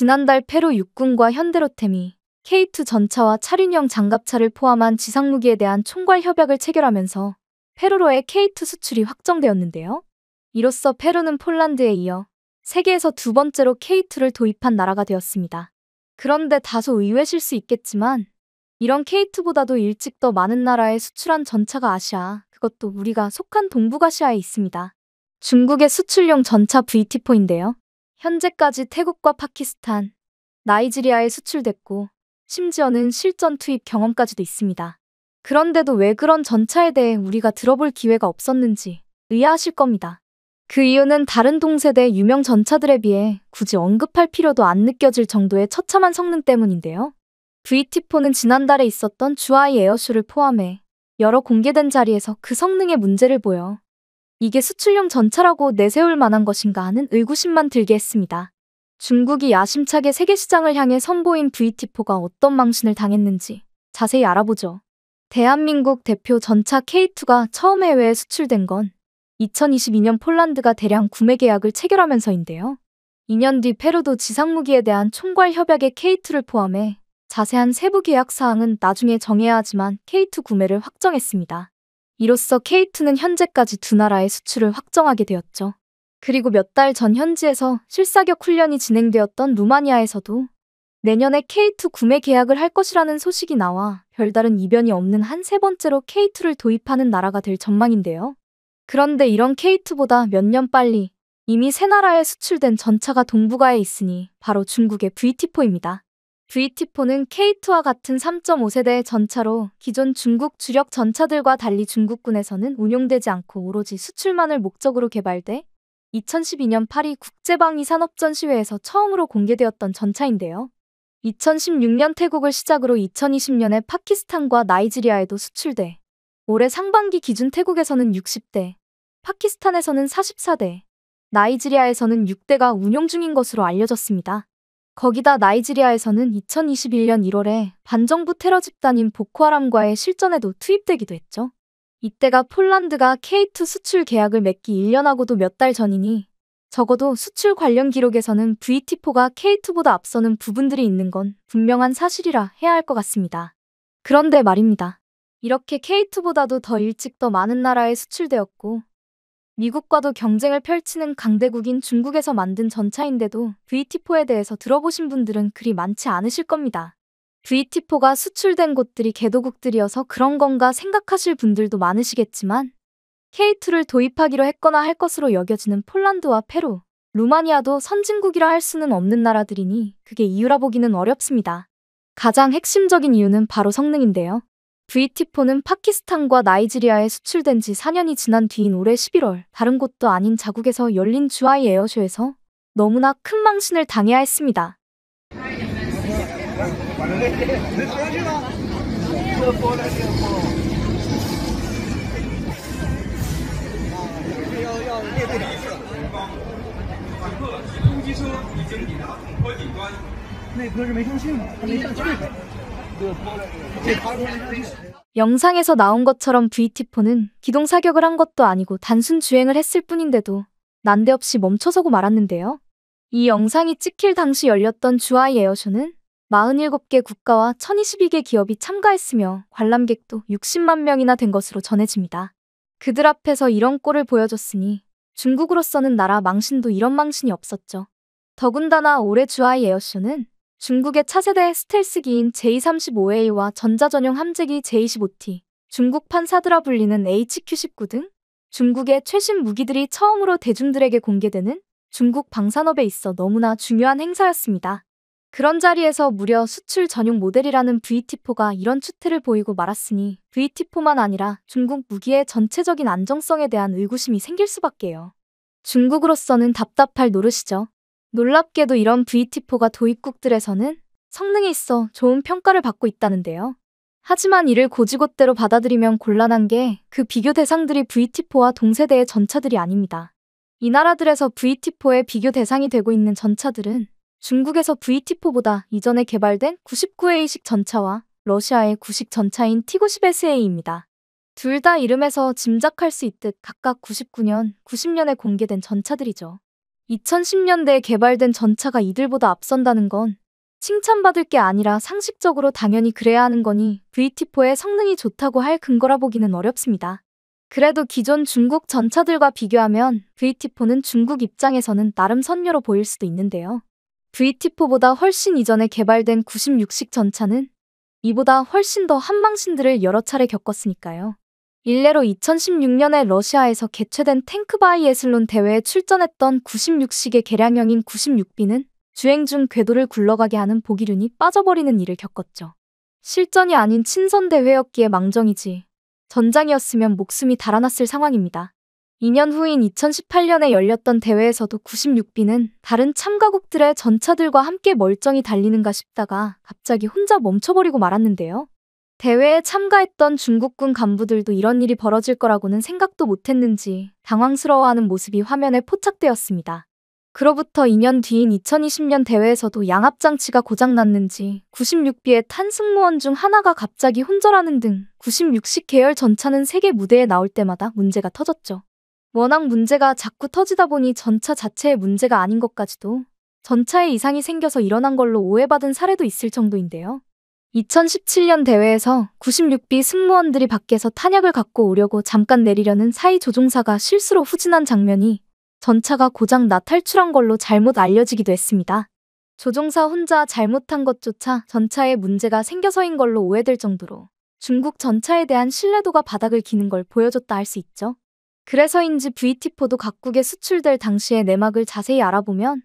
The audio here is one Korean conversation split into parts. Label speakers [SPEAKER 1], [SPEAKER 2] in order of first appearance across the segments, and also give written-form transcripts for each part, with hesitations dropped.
[SPEAKER 1] 지난달 페루 육군과 현대로템이 K2 전차와 차륜형 장갑차를 포함한 지상무기에 대한 총괄 협약을 체결하면서 페루로의 K2 수출이 확정되었는데요. 이로써 페루는 폴란드에 이어 세계에서 두 번째로 K2를 도입한 나라가 되었습니다. 그런데 다소 의외실 수 있겠지만 이런 K2보다도 일찍 더 많은 나라에 수출한 전차가 아시아, 그것도 우리가 속한 동북아시아에 있습니다. 중국의 수출용 전차 VT4인데요. 현재까지 태국과 파키스탄, 나이지리아에 수출됐고 심지어는 실전 투입 경험까지도 있습니다. 그런데도 왜 그런 전차에 대해 우리가 들어볼 기회가 없었는지 의아하실 겁니다. 그 이유는 다른 동세대 유명 전차들에 비해 굳이 언급할 필요도 안 느껴질 정도의 처참한 성능 때문인데요. VT4는 지난달에 있었던 주하이 에어쇼를 포함해 여러 공개된 자리에서 그 성능의 문제를 보여 이게 수출용 전차라고 내세울 만한 것인가 하는 의구심만 들게 했습니다. 중국이 야심차게 세계 시장을 향해 선보인 VT4가 어떤 망신을 당했는지 자세히 알아보죠. 대한민국 대표 전차 K2가 처음 해외에 수출된 건 2022년 폴란드가 대량 구매 계약을 체결하면서인데요. 2년 뒤 페루도 지상무기에 대한 총괄 협약에 K2를 포함해 자세한 세부 계약 사항은 나중에 정해야 하지만 K2 구매를 확정했습니다. 이로써 K2는 현재까지 두 나라의 수출을 확정하게 되었죠. 그리고 몇 달 전 현지에서 실사격 훈련이 진행되었던 루마니아에서도 내년에 K2 구매 계약을 할 것이라는 소식이 나와 별다른 이변이 없는 한 세 번째로 K2를 도입하는 나라가 될 전망인데요. 그런데 이런 K2보다 몇 년 빨리 이미 세 나라에 수출된 전차가 동북아에 있으니 바로 중국의 VT4입니다. VT4는 K2와 같은 3.5세대의 전차로 기존 중국 주력 전차들과 달리 중국군에서는 운용되지 않고 오로지 수출만을 목적으로 개발돼 2012년 파리 국제방위산업전시회에서 처음으로 공개되었던 전차인데요. 2016년 태국을 시작으로 2020년에 파키스탄과 나이지리아에도 수출돼 올해 상반기 기준 태국에서는 60대, 파키스탄에서는 44대, 나이지리아에서는 6대가 운용 중인 것으로 알려졌습니다. 거기다 나이지리아에서는 2021년 1월에 반정부 테러 집단인 보코하람과의 실전에도 투입되기도 했죠. 이때가 폴란드가 K2 수출 계약을 맺기 1년하고도 몇 달 전이니 적어도 수출 관련 기록에서는 VT4가 K2보다 앞서는 부분들이 있는 건 분명한 사실이라 해야 할 것 같습니다. 그런데 말입니다. 이렇게 K2보다도 더 일찍 더 많은 나라에 수출되었고 미국과도 경쟁을 펼치는 강대국인 중국에서 만든 전차인데도 VT4에 대해서 들어보신 분들은 그리 많지 않으실 겁니다. VT4가 수출된 곳들이 개도국들이어서 그런 건가 생각하실 분들도 많으시겠지만 K2를 도입하기로 했거나 할 것으로 여겨지는 폴란드와 페루, 루마니아도 선진국이라 할 수는 없는 나라들이니 그게 이유라 보기는 어렵습니다. 가장 핵심적인 이유는 바로 성능인데요. VT4는 파키스탄과 나이지리아에 수출된 지 4년이 지난 뒤인 올해 11월 다른 곳도 아닌 자국에서 열린 주하이 에어쇼에서 너무나 큰 망신을 당해야 했습니다. 영상에서 나온 것처럼 VT4는 기동 사격을 한 것도 아니고 단순 주행을 했을 뿐인데도 난데없이 멈춰서고 말았는데요. 이 영상이 찍힐 당시 열렸던 주하이 에어쇼는 47개 국가와 1022개 기업이 참가했으며 관람객도 60만 명이나 된 것으로 전해집니다. 그들 앞에서 이런 꼴을 보여줬으니 중국으로서는 나라 망신도 이런 망신이 없었죠. 더군다나 올해 주하이 에어쇼는 중국의 차세대 스텔스기인 J-35A와 전자전용 함재기 J-25T, 중국판 사드라 불리는 HQ-19 등 중국의 최신 무기들이 처음으로 대중들에게 공개되는 중국 방산업에 있어 너무나 중요한 행사였습니다. 그런 자리에서 무려 수출 전용 모델이라는 VT4가 이런 추태를 보이고 말았으니 VT4만 아니라 중국 무기의 전체적인 안정성에 대한 의구심이 생길 수밖에요. 중국으로서는 답답할 노릇이죠. 놀랍게도 이런 VT4가 도입국들에서는 성능이 있어 좋은 평가를 받고 있다는데요. 하지만 이를 고지곳대로 받아들이면 곤란한 게 그 비교 대상들이 VT4와 동세대의 전차들이 아닙니다. 이 나라들에서 VT4의 비교 대상이 되고 있는 전차들은 중국에서 VT4보다 이전에 개발된 99A식 전차와 러시아의 구식 전차인 T-90SA입니다. 둘 다 이름에서 짐작할 수 있듯 각각 99년, 90년에 공개된 전차들이죠. 2010년대에 개발된 전차가 이들보다 앞선다는 건 칭찬받을 게 아니라 상식적으로 당연히 그래야 하는 거니 VT4의 성능이 좋다고 할 근거라 보기는 어렵습니다. 그래도 기존 중국 전차들과 비교하면 VT4는 중국 입장에서는 나름 선녀로 보일 수도 있는데요. VT4보다 훨씬 이전에 개발된 96식 전차는 이보다 훨씬 더 한방신들을 여러 차례 겪었으니까요. 일례로 2016년에 러시아에서 개최된 탱크 바이애슬론 대회에 출전했던 96식의 개량형인 96B는 주행 중 궤도를 굴러가게 하는 보기륜이 빠져버리는 일을 겪었죠. 실전이 아닌 친선 대회였기에 망정이지 전장이었으면 목숨이 달아났을 상황입니다. 2년 후인 2018년에 열렸던 대회에서도 96B는 다른 참가국들의 전차들과 함께 멀쩡히 달리는가 싶다가 갑자기 혼자 멈춰버리고 말았는데요. 대회에 참가했던 중국군 간부들도 이런 일이 벌어질 거라고는 생각도 못했는지 당황스러워하는 모습이 화면에 포착되었습니다. 그로부터 2년 뒤인 2020년 대회에서도 양압장치가 고장났는지 96B의 탄 승무원 중 하나가 갑자기 혼절하는 등 96식 계열 전차는 세계 무대에 나올 때마다 문제가 터졌죠. 워낙 문제가 자꾸 터지다 보니 전차 자체의 문제가 아닌 것까지도 전차에 이상이 생겨서 일어난 걸로 오해받은 사례도 있을 정도인데요. 2017년 대회에서 96B 승무원들이 밖에서 탄약을 갖고 오려고 잠깐 내리려는 사이 조종사가 실수로 후진한 장면이 전차가 고장 나 탈출한 걸로 잘못 알려지기도 했습니다. 조종사 혼자 잘못한 것조차 전차에 문제가 생겨서인 걸로 오해될 정도로 중국 전차에 대한 신뢰도가 바닥을 기는 걸 보여줬다 할 수 있죠. 그래서인지 VT4도 각국에 수출될 당시의 내막을 자세히 알아보면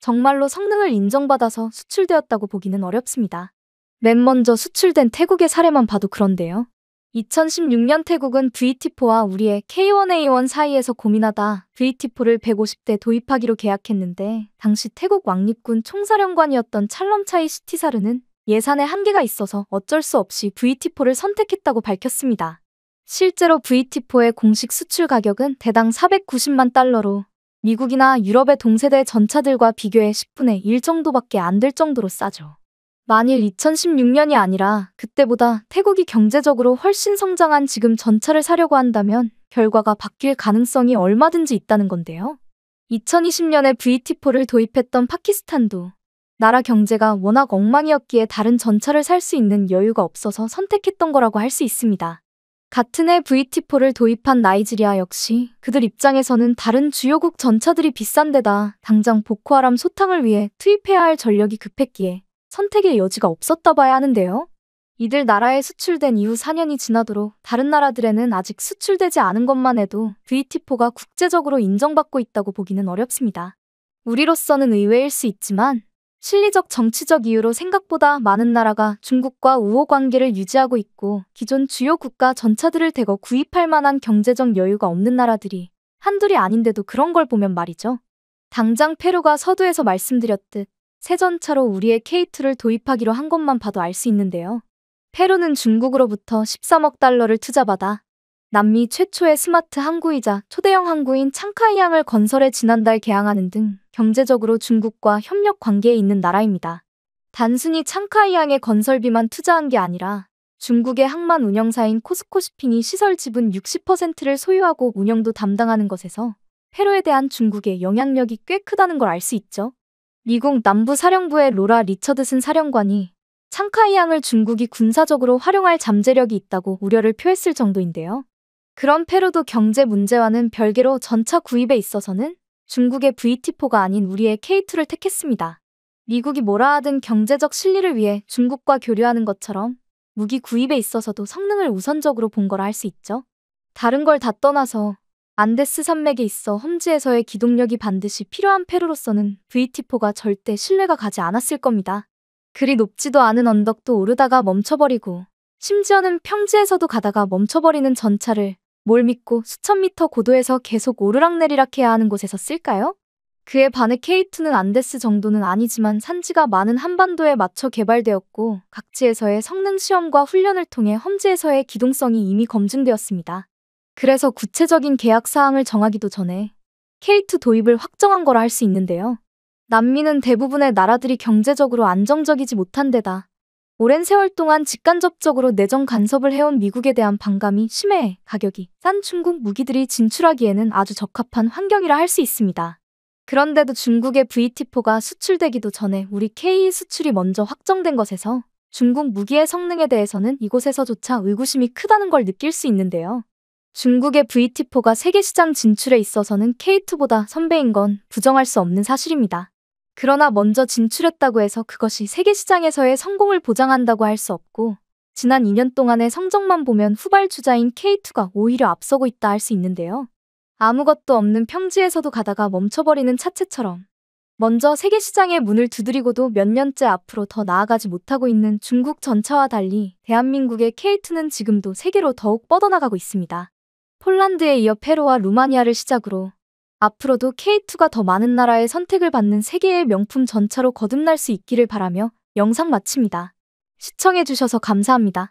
[SPEAKER 1] 정말로 성능을 인정받아서 수출되었다고 보기는 어렵습니다. 맨 먼저 수출된 태국의 사례만 봐도 그런데요. 2016년 태국은 VT4와 우리의 K1A1 사이에서 고민하다 VT4를 150대 도입하기로 계약했는데 당시 태국 왕립군 총사령관이었던 찰럼차이 시티사르는 예산에 한계가 있어서 어쩔 수 없이 VT4를 선택했다고 밝혔습니다. 실제로 VT4의 공식 수출 가격은 대당 490만 달러로 미국이나 유럽의 동세대 전차들과 비교해 10분의 1 정도밖에 안 될 정도로 싸죠. 만일 2016년이 아니라 그때보다 태국이 경제적으로 훨씬 성장한 지금 전차를 사려고 한다면 결과가 바뀔 가능성이 얼마든지 있다는 건데요. 2020년에 VT4를 도입했던 파키스탄도 나라 경제가 워낙 엉망이었기에 다른 전차를 살 수 있는 여유가 없어서 선택했던 거라고 할 수 있습니다. 같은 해 VT4를 도입한 나이지리아 역시 그들 입장에서는 다른 주요국 전차들이 비싼 데다 당장 보코하람 소탕을 위해 투입해야 할 전력이 급했기에 선택의 여지가 없었다 봐야 하는데요. 이들 나라에 수출된 이후 4년이 지나도록 다른 나라들에는 아직 수출되지 않은 것만 해도 VT4가 국제적으로 인정받고 있다고 보기는 어렵습니다. 우리로서는 의외일 수 있지만 실리적 정치적 이유로 생각보다 많은 나라가 중국과 우호 관계를 유지하고 있고 기존 주요 국가 전차들을 대거 구입할 만한 경제적 여유가 없는 나라들이 한둘이 아닌데도 그런 걸 보면 말이죠. 당장 페루가 서두에서 말씀드렸듯 새 전차로 우리의 K2를 도입하기로 한 것만 봐도 알 수 있는데요. 페루는 중국으로부터 13억 달러를 투자받아 남미 최초의 스마트 항구이자 초대형 항구인 창카이항을 건설해 지난달 개항하는 등 경제적으로 중국과 협력 관계에 있는 나라입니다. 단순히 창카이항의 건설비만 투자한 게 아니라 중국의 항만 운영사인 코스코시핑이 시설 지분 60%를 소유하고 운영도 담당하는 것에서 페루에 대한 중국의 영향력이 꽤 크다는 걸 알 수 있죠. 미국 남부사령부의 로라 리처드슨 사령관이 창카이항을 중국이 군사적으로 활용할 잠재력이 있다고 우려를 표했을 정도인데요. 그런 페루도 경제 문제와는 별개로 전차 구입에 있어서는 중국의 VT4가 아닌 우리의 K2를 택했습니다. 미국이 뭐라 하든 경제적 실리를 위해 중국과 교류하는 것처럼 무기 구입에 있어서도 성능을 우선적으로 본 거라 할 수 있죠. 다른 걸 다 떠나서 안데스 산맥에 있어 험지에서의 기동력이 반드시 필요한 페루로서는 VT4가 절대 신뢰가 가지 않았을 겁니다. 그리 높지도 않은 언덕도 오르다가 멈춰버리고 심지어는 평지에서도 가다가 멈춰버리는 전차를 뭘 믿고 수천 미터 고도에서 계속 오르락내리락 해야 하는 곳에서 쓸까요? 그에 반해 K2는 안데스 정도는 아니지만 산지가 많은 한반도에 맞춰 개발되었고 각지에서의 성능 시험과 훈련을 통해 험지에서의 기동성이 이미 검증되었습니다. 그래서 구체적인 계약 사항을 정하기도 전에 K2 도입을 확정한 거라 할 수 있는데요. 남미는 대부분의 나라들이 경제적으로 안정적이지 못한 데다 오랜 세월 동안 직간접적으로 내정 간섭을 해온 미국에 대한 반감이 심해 가격이 싼 중국 무기들이 진출하기에는 아주 적합한 환경이라 할 수 있습니다. 그런데도 중국의 VT4가 수출되기도 전에 우리 K 수출이 먼저 확정된 것에서 중국 무기의 성능에 대해서는 이곳에서조차 의구심이 크다는 걸 느낄 수 있는데요. 중국의 VT4가 세계 시장 진출에 있어서는 K2보다 선배인 건 부정할 수 없는 사실입니다. 그러나 먼저 진출했다고 해서 그것이 세계 시장에서의 성공을 보장한다고 할 수 없고, 지난 2년 동안의 성적만 보면 후발주자인 K2가 오히려 앞서고 있다 할 수 있는데요. 아무것도 없는 평지에서도 가다가 멈춰버리는 차체처럼 먼저 세계 시장의 문을 두드리고도 몇 년째 앞으로 더 나아가지 못하고 있는 중국 전차와 달리 대한민국의 K2는 지금도 세계로 더욱 뻗어나가고 있습니다. 폴란드에 이어 페루와 루마니아를 시작으로 앞으로도 K2가 더 많은 나라의 선택을 받는 세계의 명품 전차로 거듭날 수 있기를 바라며 영상 마칩니다. 시청해주셔서 감사합니다.